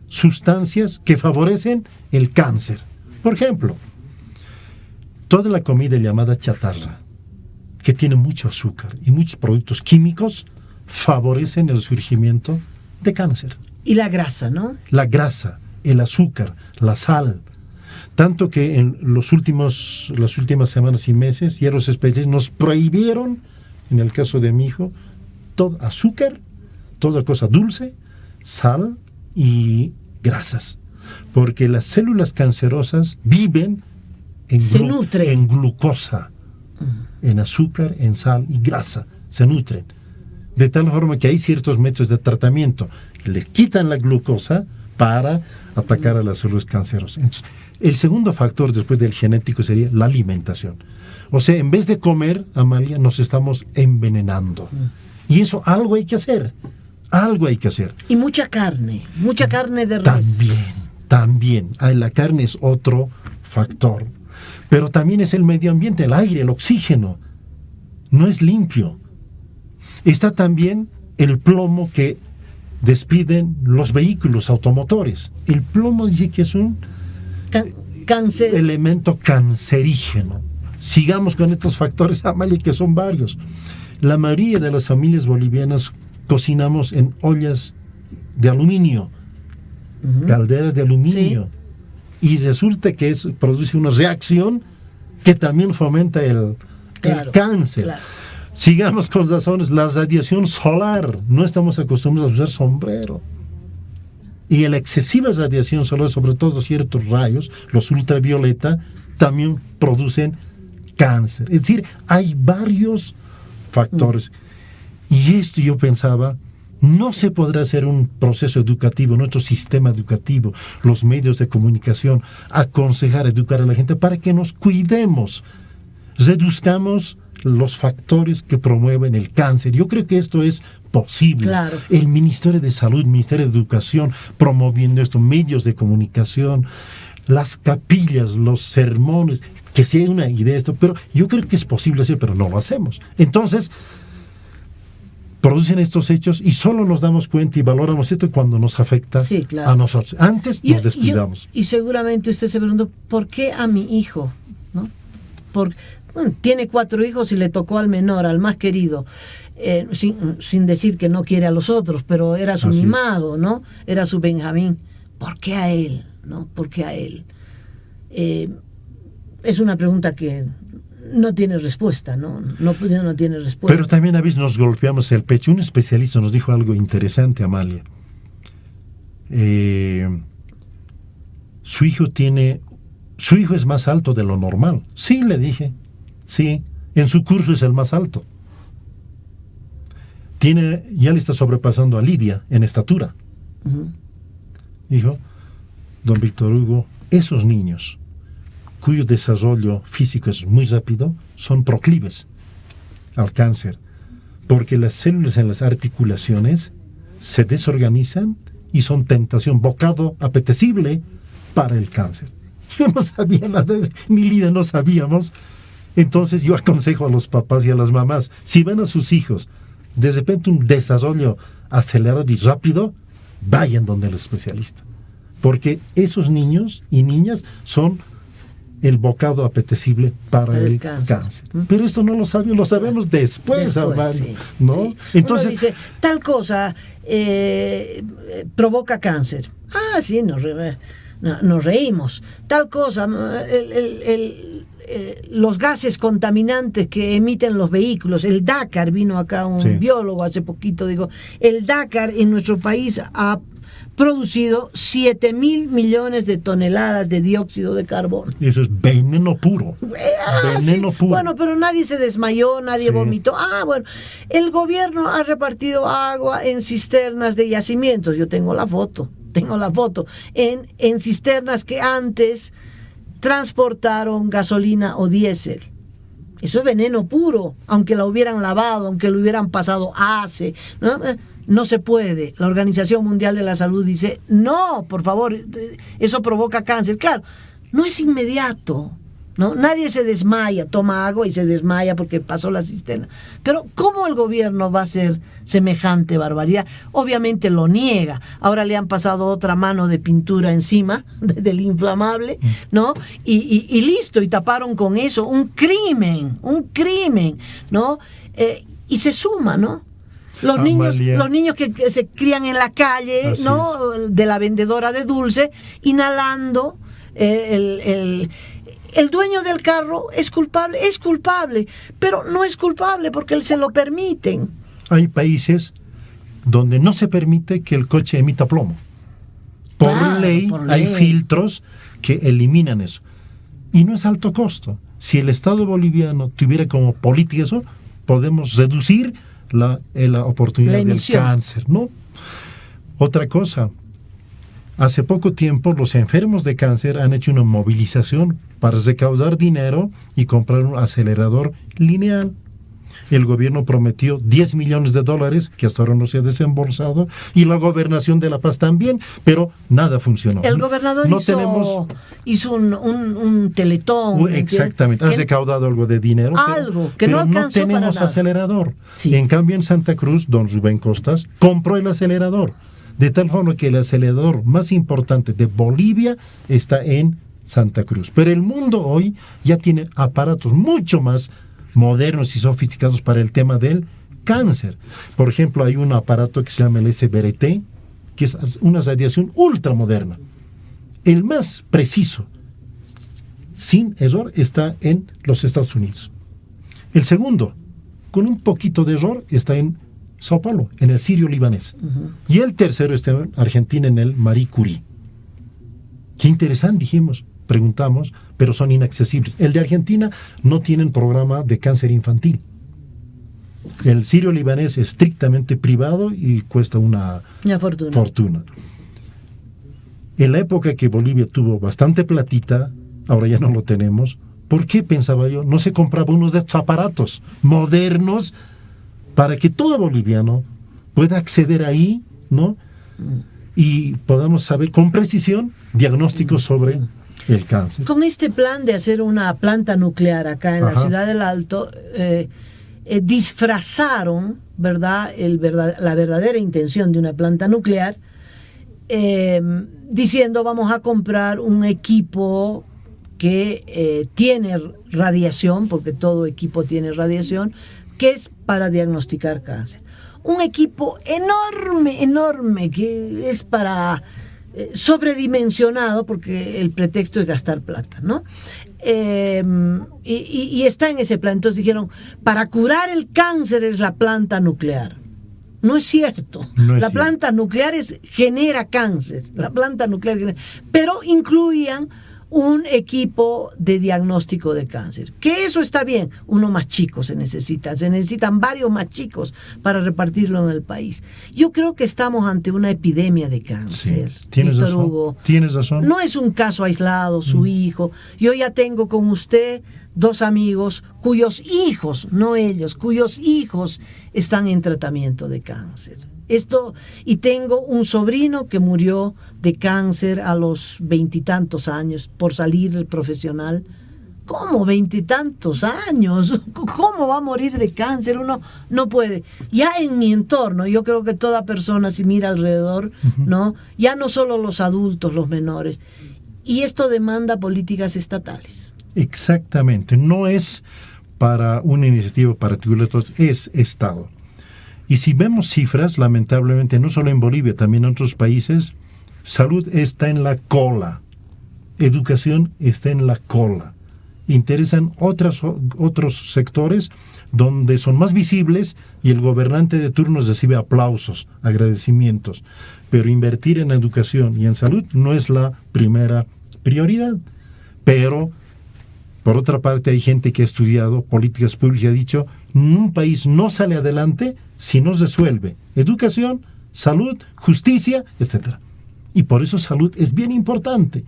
sustancias que favorecen el cáncer. Por ejemplo, toda la comida llamada chatarra, que tiene mucho azúcar y muchos productos químicos, favorecen el surgimiento de cáncer. Y la grasa, ¿no? La grasa, el azúcar, la sal. Tanto que en las últimas semanas y meses, ya los especialistas nos prohibieron, en el caso de mi hijo, todo azúcar, toda cosa dulce, sal y grasas. Porque las células cancerosas viven en glucosa, en azúcar, en sal y grasa. Se nutren. De tal forma que hay ciertos métodos de tratamiento que le quitan la glucosa para atacar a las células cancerosas. Entonces, el segundo factor después del genético sería la alimentación. O sea, en vez de comer, Amalia, nos estamos envenenando. Y eso algo hay que hacer. Algo hay que hacer. Y mucha carne de res. También. La carne es otro factor. Pero también es el medio ambiente, el aire, el oxígeno. No es limpio. Está también el plomo que despiden los vehículos automotores. El plomo dice que es un cáncer. Elemento cancerígeno. Sigamos con estos factores, Amalia, que son varios. La mayoría de las familias bolivianas cocinamos en ollas de aluminio, calderas de aluminio, y resulta que produce una reacción que también fomenta el cáncer. Claro. Sigamos con razones. La radiación solar, no estamos acostumbrados a usar sombrero, y la excesiva radiación solar, sobre todo ciertos rayos, los ultravioleta, también producen cáncer. Es decir, hay varios factores. Y esto yo pensaba, no se podrá hacer un proceso educativo, nuestro sistema educativo, los medios de comunicación, aconsejar, educar a la gente para que nos cuidemos, reduzcamos los factores que promueven el cáncer. Yo creo que esto es posible. Claro. El Ministerio de Salud, el Ministerio de Educación, promoviendo esto, medios de comunicación, las capillas, los sermones, que sea una idea de esto, pero yo creo que es posible hacer, pero no lo hacemos. Entonces, producen estos hechos y solo nos damos cuenta y valoramos esto cuando nos afecta a nosotros. Antes nos descuidamos. Y seguramente usted se preguntó, ¿por qué a mi hijo? ¿No? Tiene 4 hijos y le tocó al menor, al más querido, sin decir que no quiere a los otros, pero era su mimado, ¿no? Era su Benjamín. ¿Por qué a él? ¿No? ¿Por qué a él? Es una pregunta que no tiene respuesta, ¿no? No tiene respuesta. Pero también a veces nos golpeamos el pecho. Un especialista nos dijo algo interesante, Amalia. Su hijo es más alto de lo normal. Sí, le dije. Sí, en su curso es el más alto. Ya le está sobrepasando a Lidia en estatura. Dijo, don Víctor Hugo, esos niños cuyo desarrollo físico es muy rápido son proclives al cáncer, porque las células en las articulaciones se desorganizan y son tentación, bocado apetecible para el cáncer. Yo no sabía nada de eso, ni Lidia no sabíamos. Entonces yo aconsejo a los papás y a las mamás, si ven a sus hijos de repente un desarrollo acelerado y rápido, vayan donde el especialista, porque esos niños y niñas son el bocado apetecible para el cáncer. Pero esto no lo sabemos, lo sabemos después ¿no? Sí. Entonces uno dice, tal cosa provoca cáncer. Sí, nos reímos. Tal cosa, los gases contaminantes que emiten los vehículos, el Dakar, vino acá un biólogo hace poquito, digo, el Dakar en nuestro país ha producido 7.000 millones de toneladas de dióxido de carbono. Eso es veneno puro. Veneno puro. Bueno, pero nadie se desmayó, nadie vomitó. Bueno, el gobierno ha repartido agua en cisternas de yacimientos. Yo tengo la foto. En cisternas que antes transportaron gasolina o diésel. Eso es veneno puro, aunque la hubieran lavado, aunque lo hubieran pasado ACE, ¿no? No se puede. La Organización Mundial de la Salud dice, no, por favor, eso provoca cáncer. Claro, no es inmediato, ¿no? Nadie se desmaya, toma agua y se desmaya porque pasó la cisterna. Pero ¿cómo el gobierno va a hacer semejante barbaridad? Obviamente lo niega. Ahora le han pasado otra mano de pintura encima del inflamable, ¿no? Y listo, y taparon con eso un crimen, ¿no? Y se suma, ¿no? Los niños que se crían en la calle, así ¿no? Es. De la vendedora de dulce, inhalando el dueño del carro es culpable, pero no es culpable porque se lo permiten. Hay países donde no se permite que el coche emita plomo. Por ley hay filtros que eliminan eso. Y no es alto costo. Si el Estado boliviano tuviera como política eso, podemos reducir la oportunidad del cáncer, ¿no? Otra cosa, hace poco tiempo los enfermos de cáncer han hecho una movilización para recaudar dinero y comprar un acelerador lineal. El gobierno prometió $10 millones que hasta ahora no se ha desembolsado, y la gobernación de La Paz también, pero nada funcionó. El gobernador hizo un teletón. Exactamente, has recaudado algo de dinero, pero no tenemos acelerador. Sí. En cambio, en Santa Cruz, don Rubén Costas compró el acelerador, de tal forma que el acelerador más importante de Bolivia está en Santa Cruz. Pero el mundo hoy ya tiene aparatos mucho más modernos y sofisticados para el tema del cáncer. Por ejemplo, hay un aparato que se llama el SBRT, que es una radiación ultramoderna. El más preciso, sin error, está en los Estados Unidos. El segundo, con un poquito de error, está en Sao Paulo, en el Sirio libanés. Y el tercero está en Argentina, en el Marie Curie. Qué interesante, dijimos, preguntamos, pero son inaccesibles. El de Argentina no tienen programa de cáncer infantil. El Sirio libanés es estrictamente privado y cuesta una fortuna. En la época que Bolivia tuvo bastante platita, ahora ya no lo tenemos. ¿Por qué, pensaba yo, no se compraba unos de estos aparatos modernos para que todo boliviano pueda acceder ahí, ¿no? Y podamos saber con precisión diagnósticos sobre el cáncer? Con este plan de hacer una planta nuclear acá en la ciudad del Alto, disfrazaron, ¿verdad?, la verdadera intención de una planta nuclear, diciendo vamos a comprar un equipo que tiene radiación, porque todo equipo tiene radiación, que es para diagnosticar cáncer. Un equipo enorme, que es para sobredimensionado, porque el pretexto es gastar plata, ¿no? Y está en ese plan. Entonces dijeron, para curar el cáncer es la planta nuclear. No es cierto. La planta nuclear genera cáncer. La planta nuclear genera, pero incluían un equipo de diagnóstico de cáncer. Que eso está bien, uno más chico se necesitan varios más chicos para repartirlo en el país. Yo creo que estamos ante una epidemia de cáncer. Sí, tienes razón. Hugo. Tienes razón. No es un caso aislado, su hijo. Yo ya tengo con usted 2 amigos cuyos hijos, no ellos, cuyos hijos están en tratamiento de cáncer. Y tengo un sobrino que murió de cáncer a los 20 y tantos años por salir profesional. ¿Cómo 20 y tantos años? ¿Cómo va a morir de cáncer? Uno no puede. Ya en mi entorno, yo creo que toda persona, si mira alrededor, ¿no? Ya no solo los adultos, los menores. Y esto demanda políticas estatales. Exactamente. No es para una iniciativa particular, es Estado. Y si vemos cifras, lamentablemente, no solo en Bolivia, también en otros países, salud está en la cola, educación está en la cola. Interesan otros sectores donde son más visibles y el gobernante de turno recibe aplausos, agradecimientos. Pero invertir en educación y en salud no es la primera prioridad. Pero, por otra parte, hay gente que ha estudiado políticas públicas y ha dicho, un país no sale adelante si no resuelve educación, salud, justicia, etc. Y por eso salud es bien importante.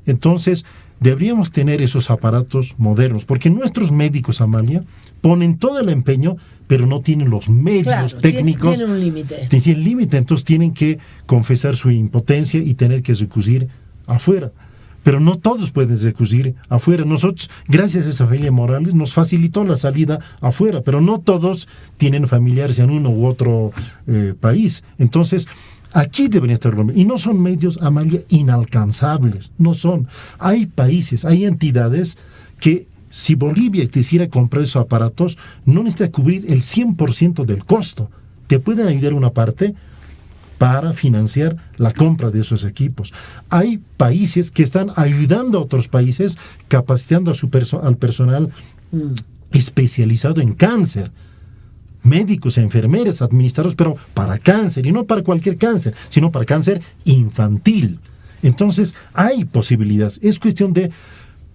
Entonces, deberíamos tener esos aparatos modernos, porque nuestros médicos, Amalia, ponen todo el empeño, pero no tienen los medios técnicos. Tienen un límite. Tienen límite, entonces tienen que confesar su impotencia y tener que recurrir afuera. Pero no todos pueden recurrir afuera. Nosotros, gracias a esa familia Morales, nos facilitó la salida afuera, pero no todos tienen familiares en uno u otro país. Entonces, aquí deberían estar los medios. Y no son medios, Amalia, inalcanzables. No son. Hay países, hay entidades que, si Bolivia quisiera comprar esos aparatos, no necesita cubrir el 100% del costo. Te pueden ayudar una parte para financiar la compra de esos equipos. Hay países que están ayudando a otros países, capacitando al personal especializado en cáncer, médicos, enfermeras, administradores, pero para cáncer, y no para cualquier cáncer, sino para cáncer infantil. Entonces, hay posibilidades. Es cuestión de,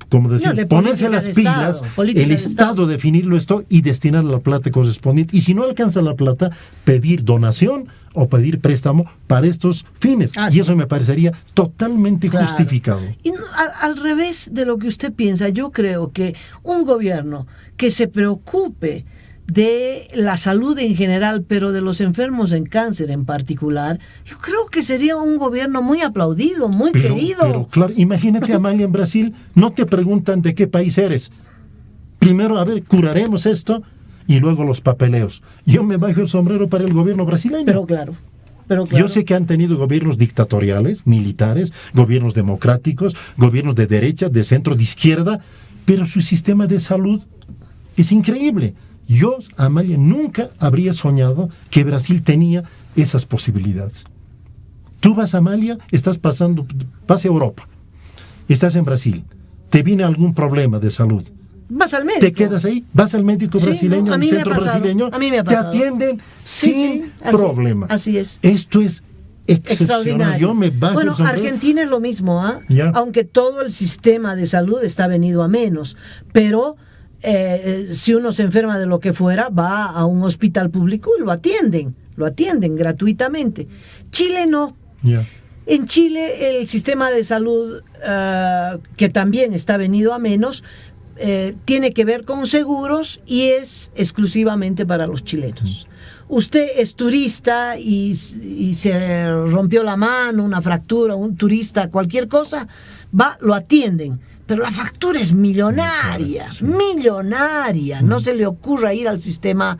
como decimos, ponerse las pilas, el Estado definirlo esto y destinar la plata correspondiente. Y si no alcanza la plata, pedir donación o pedir préstamo para estos fines. Y eso me parecería totalmente justificado. Y al revés de lo que usted piensa, yo creo que un gobierno que se preocupe de la salud en general, pero de los enfermos en cáncer en particular, yo creo que sería un gobierno muy aplaudido, muy querido. Pero claro, imagínate, Amalia, en Brasil no te preguntan de qué país eres. Primero, a ver, curaremos esto y luego los papeleos. Yo me bajo el sombrero para el gobierno brasileño. Pero claro. Yo sé que han tenido gobiernos dictatoriales, militares, gobiernos democráticos, gobiernos de derecha, de centro, de izquierda, pero su sistema de salud es increíble. Yo, Amalia, nunca habría soñado que Brasil tenía esas posibilidades. Tú vas, Amalia, vas a Europa, estás en Brasil, te viene algún problema de salud. Vas al médico. Te quedas ahí, vas al médico brasileño, al centro brasileño, te atienden sin problema. Así es. Esto es extraordinario. Yo me bajo bueno, Argentina es lo mismo, aunque todo el sistema de salud está venido a menos, pero si uno se enferma de lo que fuera, va a un hospital público y lo atienden gratuitamente. Chile no. En Chile el sistema de salud, que también está venido a menos, tiene que ver con seguros y es exclusivamente para los chilenos. Usted es turista y se rompió la mano, una fractura, un turista, cualquier cosa, lo atienden. Pero la factura es millonaria, millonaria. No se le ocurra ir al sistema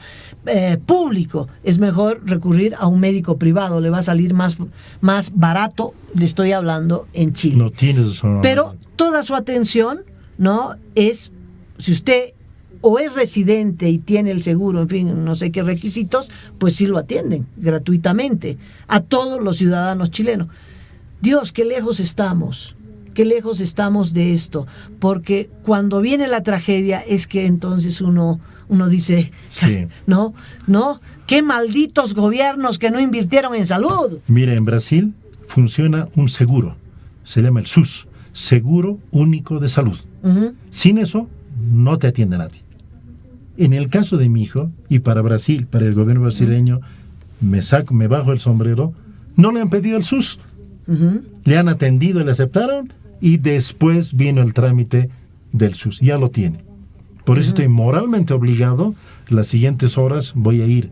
público. Es mejor recurrir a un médico privado. Le va a salir más barato, le estoy hablando en Chile. No tienes eso. Pero toda su atención, ¿no? Es, si usted o es residente y tiene el seguro, en fin, no sé qué requisitos, pues sí lo atienden gratuitamente a todos los ciudadanos chilenos. Dios, qué lejos estamos de esto, porque cuando viene la tragedia es que entonces uno dice, no, qué malditos gobiernos que no invirtieron en salud. Mira, en Brasil funciona un seguro, se llama el SUS, Seguro Único de Salud. Sin eso no te atiende nadie. En el caso de mi hijo, y para Brasil, para el gobierno brasileño, me bajo el sombrero, no le han pedido el SUS. Le han atendido y le aceptaron, y después vino el trámite del SUS. Ya lo tiene. Por eso estoy moralmente obligado. Las siguientes horas voy a ir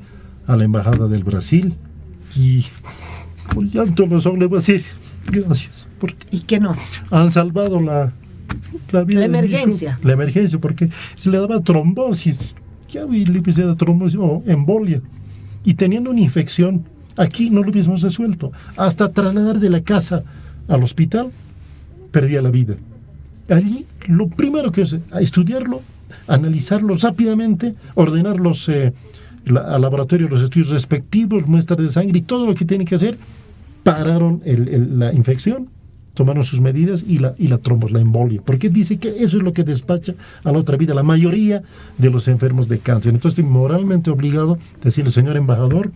a la Embajada del Brasil y con llanto en los ojos le voy a decir gracias. ¿Y qué no? Han salvado la vida. La emergencia. La emergencia, porque se le daba trombosis. Ya vi de trombosis o embolia. Y teniendo una infección, aquí no lo hubiésemos resuelto. Hasta trasladar de la casa al hospital, perdía la vida. Allí, lo primero que es estudiarlo, analizarlo rápidamente, ordenar al laboratorio los estudios respectivos, muestras de sangre y todo lo que tienen que hacer. Pararon la infección, tomaron sus medidas y la embolia, porque dice que eso es lo que despacha a la otra vida la mayoría de los enfermos de cáncer. Entonces estoy moralmente obligado a decirle, señor embajador,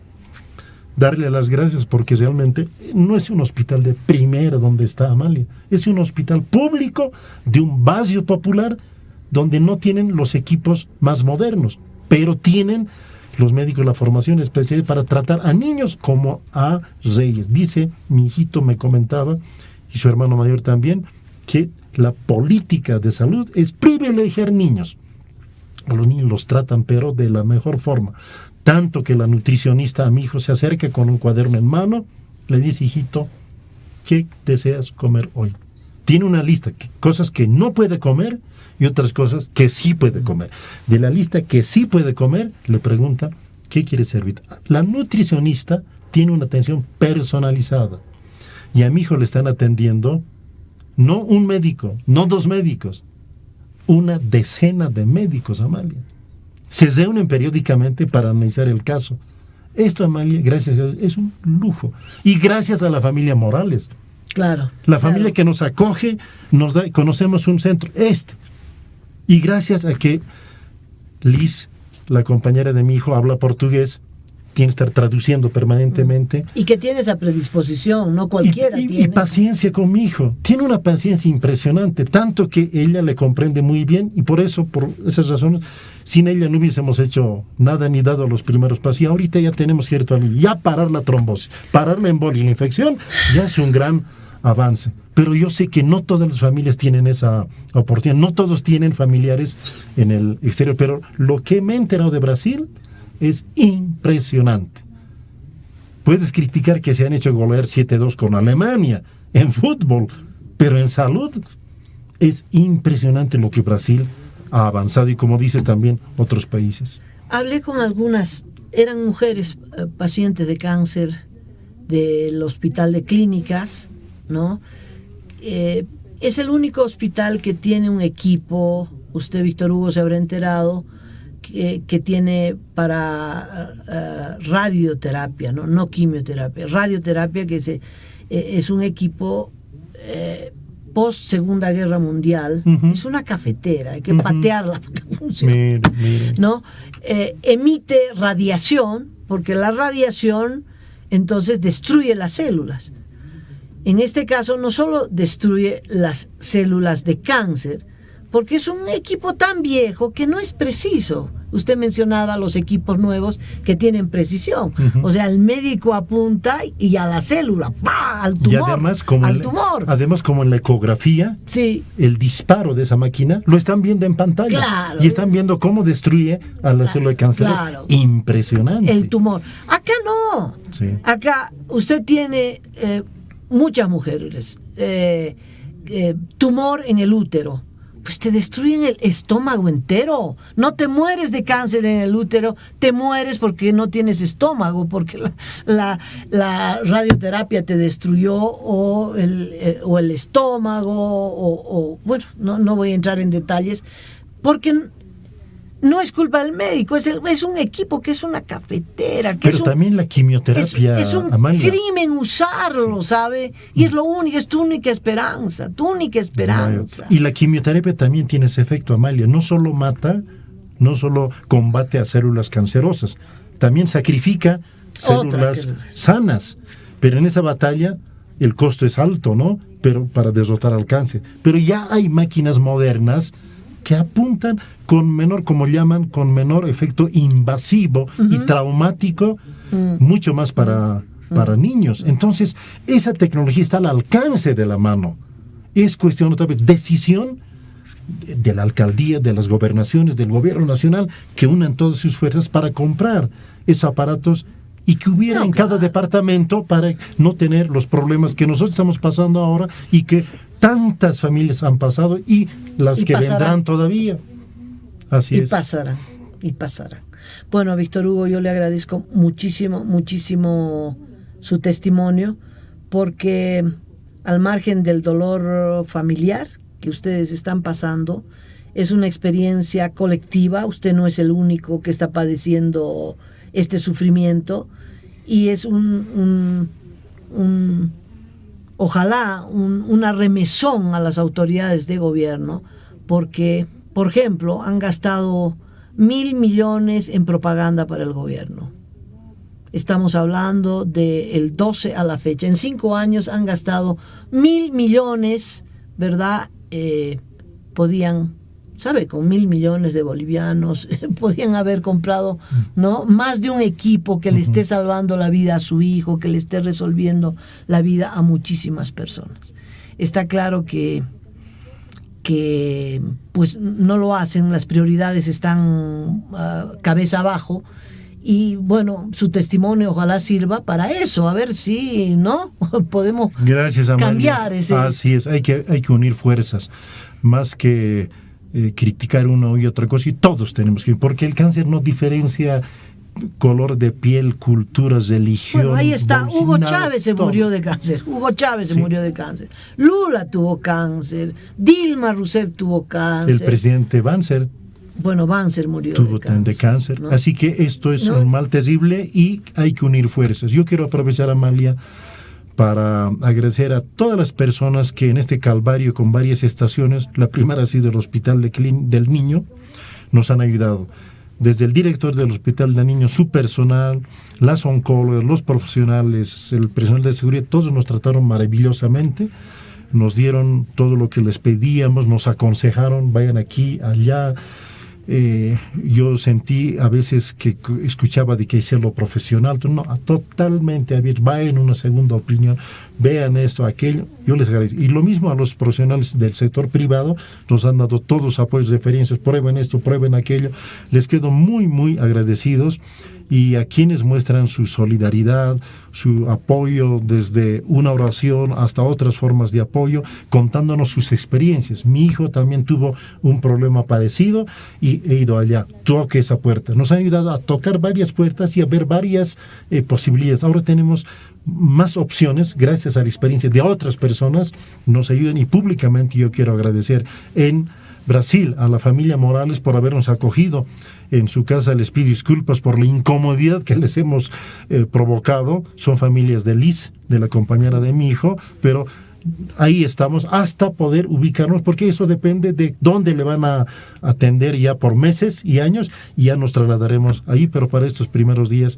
darle las gracias, porque realmente no es un hospital de primera donde está Amalia, es un hospital público de un barrio popular donde no tienen los equipos más modernos, pero tienen los médicos la formación especial para tratar a niños como a reyes. Dice, mi hijito me comentaba, y su hermano mayor también, que la política de salud es privilegiar niños. A los niños los tratan, pero de la mejor forma. Tanto que la nutricionista a mi hijo se acerca con un cuaderno en mano, le dice, hijito, ¿qué deseas comer hoy? Tiene una lista, cosas que no puede comer y otras cosas que sí puede comer. De la lista que sí puede comer, le pregunta, ¿qué quiere servir? La nutricionista tiene una atención personalizada. Y a mi hijo le están atendiendo, no un médico, no 2 médicos, una decena de médicos, Amalia. Se reúnen periódicamente para analizar el caso. Esto, Amalia, gracias a Dios, es un lujo. Y gracias a la familia Morales. Claro. La familia que nos acoge, conocemos un centro, Y gracias a que Liz, la compañera de mi hijo, habla portugués, tiene que estar traduciendo permanentemente. Y que tiene esa predisposición, no cualquiera tiene. Y paciencia con mi hijo. Tiene una paciencia impresionante, tanto que ella le comprende muy bien, y por esas razones, sin ella no hubiésemos hecho nada ni dado los primeros pasos. Y ahorita ya tenemos cierto alivio. Ya parar la trombosis, parar la embolia y la infección, ya es un gran avance. pero yo sé que no todas las familias tienen esa oportunidad, no todos tienen familiares en el exterior, pero lo que me he enterado de Brasil es impresionante. Puedes criticar que se han hecho golear 7-2 con Alemania en fútbol, pero en salud es impresionante lo que Brasil ha avanzado, y como dices también otros países. Hablé con algunas, eran mujeres pacientes de cáncer del Hospital de Clínicas, ¿no? Es el único hospital que tiene un equipo, usted, Víctor Hugo, se habrá enterado, que tiene para radioterapia, no quimioterapia, radioterapia, que es un equipo post Segunda Guerra Mundial. Es una cafetera, hay que patearla para que funcione. Mire. ¿No? Emite radiación, porque la radiación entonces destruye las células. En este caso no solo destruye las células de cáncer, porque es un equipo tan viejo que no es preciso. Usted mencionaba los equipos nuevos que tienen precisión. O sea, el médico apunta y a la célula, ¡pah!, al tumor. Y además, como en la ecografía, sí, el disparo de esa máquina lo están viendo en pantalla. Claro. Y están viendo cómo destruye a la célula de cáncer. Claro. Impresionante. El tumor. Acá no. Sí. Acá usted tiene muchas mujeres. Tumor en el útero. Pues te destruyen el estómago entero. No te mueres de cáncer en el útero, te mueres porque no tienes estómago, porque la radioterapia te destruyó o el estómago, o bueno, no voy a entrar en detalles, porque no es culpa del médico, es un equipo que es una cafetera. Pero también la quimioterapia, es un Amalia, crimen usarlo, sí, ¿sabe? Y es lo único, es tu única esperanza, Y la quimioterapia también tiene ese efecto, Amalia. No solo mata, no solo combate a células cancerosas, también sacrifica células sanas. Pero en esa batalla el costo es alto, ¿no? Pero para derrotar al cáncer. Pero ya hay máquinas modernas que apuntan con menor, como llaman, con menor efecto invasivo y traumático, mucho más para niños. Entonces, esa tecnología está al alcance de la mano. Es cuestión, otra vez, decisión de la alcaldía, de las gobernaciones, del gobierno nacional, que unan todas sus fuerzas para comprar esos aparatos y que hubiera en cada departamento, para no tener los problemas que nosotros estamos pasando ahora y que tantas familias han pasado y las que vendrán todavía. Así es. Y pasarán. Bueno, Víctor Hugo, yo le agradezco muchísimo su testimonio, porque al margen del dolor familiar que ustedes están pasando, es una experiencia colectiva. Usted no es el único que está padeciendo este sufrimiento, y es ojalá una remesón a las autoridades de gobierno, porque, por ejemplo, han gastado 1.000 millones en propaganda para el gobierno. Estamos hablando del 12 a la fecha. En 5 años han gastado 1.000 millones, ¿verdad? Podían, ¿sabe? Con 1.000 millones de bolivianos podían haber comprado, ¿no?, más de un equipo que le esté salvando la vida a su hijo, que le esté resolviendo la vida a muchísimas personas. Está claro que pues no lo hacen, las prioridades están cabeza abajo, y bueno, su testimonio ojalá sirva para eso, a ver si no podemos cambiar ese. Así es, hay que unir fuerzas, más que criticar uno y otra cosa, y todos tenemos que, porque el cáncer no diferencia color de piel, cultura, religión. Bueno, ahí está, Hugo Chávez se murió de cáncer, murió de cáncer, Lula tuvo cáncer, Dilma Rousseff tuvo cáncer, el presidente Banzer murió de cáncer, ¿no? Así que esto es un mal terrible y hay que unir fuerzas. Yo quiero aprovechar, Amalia, para agradecer a todas las personas que en este calvario, con varias estaciones, la primera ha sido el Hospital del Niño, nos han ayudado. Desde el director del Hospital del Niño, su personal, las oncólogas, los profesionales, el personal de seguridad, todos nos trataron maravillosamente, nos dieron todo lo que les pedíamos, nos aconsejaron, vayan aquí, allá. yo sentí a veces que escuchaba de que hacerlo profesional. No, totalmente abierto. Vayan una segunda opinión, vean esto, aquello. Yo les agradezco. Y lo mismo a los profesionales del sector privado, nos han dado todos apoyos, referencias, prueben esto, prueben aquello. Les quedo muy, muy agradecidos. Y a quienes muestran su solidaridad, su apoyo desde una oración hasta otras formas de apoyo, contándonos sus experiencias. Mi hijo también tuvo un problema parecido y he ido allá, toque esa puerta. Nos han ayudado a tocar varias puertas y a ver varias posibilidades. Ahora tenemos más opciones gracias a la experiencia de otras personas, nos ayudan, y públicamente yo quiero agradecer en Brasil a la familia Morales por habernos acogido en su casa. Les pido disculpas por la incomodidad que les hemos provocado. Son familias de Liz, de la compañera de mi hijo, pero ahí estamos hasta poder ubicarnos, porque eso depende de dónde le van a atender ya por meses y años, y ya nos trasladaremos ahí, pero para estos primeros días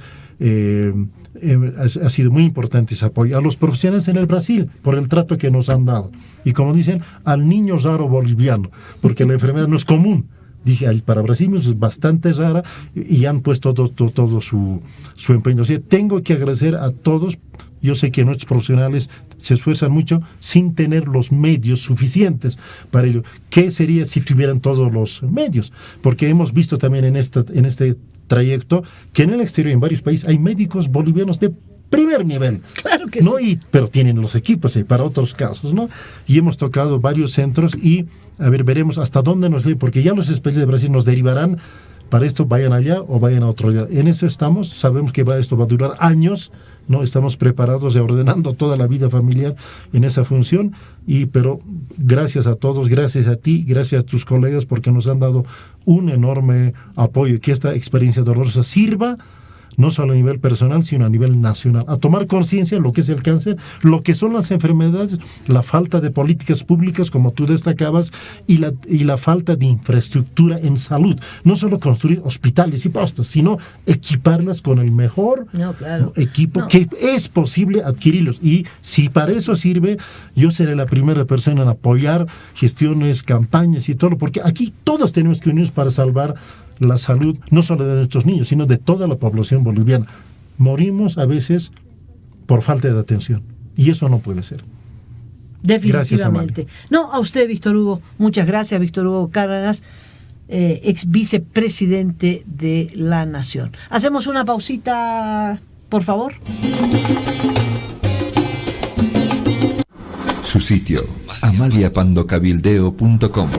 ha sido muy importante ese apoyo. A los profesionales en el Brasil, por el trato que nos han dado. Y como dicen, al niño raro boliviano, porque la enfermedad no es común. Dije, para Brasil es bastante rara, y han puesto todo su empeño. O sea, tengo que agradecer a todos. Yo sé que nuestros profesionales se esfuerzan mucho sin tener los medios suficientes para ello. ¿Qué sería si tuvieran todos los medios? Porque hemos visto también en este trayecto que en el exterior, en varios países, hay médicos bolivianos de primer nivel. Claro que ¿no? sí. Pero tienen los equipos para otros casos, ¿no? Y hemos tocado varios centros y, a ver, veremos hasta dónde nos lleva, porque ya los especialistas de Brasil nos derivarán. Para esto vayan allá o vayan a otro lado. En eso estamos, sabemos que esto va a durar años, ¿no? Estamos preparados y ordenando toda la vida familiar en esa función, pero gracias a todos, gracias a ti, gracias a tus colegas, porque nos han dado un enorme apoyo, y que esta experiencia dolorosa sirva no solo a nivel personal, sino a nivel nacional, a tomar conciencia de lo que es el cáncer, lo que son las enfermedades, la falta de políticas públicas, como tú destacabas, y la falta de infraestructura en salud. No solo construir hospitales y postas, sino equiparlas con el mejor equipo que es posible adquirirlos. Y si para eso sirve, yo seré la primera persona en apoyar gestiones, campañas y todo, porque aquí todos tenemos que unirnos para salvar la salud, no solo de nuestros niños, sino de toda la población boliviana. Morimos a veces por falta de atención, y eso no puede ser. Definitivamente. No, a usted, Víctor Hugo, muchas gracias, Víctor Hugo Cárdenas, ex vicepresidente de la Nación. Hacemos una pausita, por favor. Su sitio, amaliapandocabildeo.com.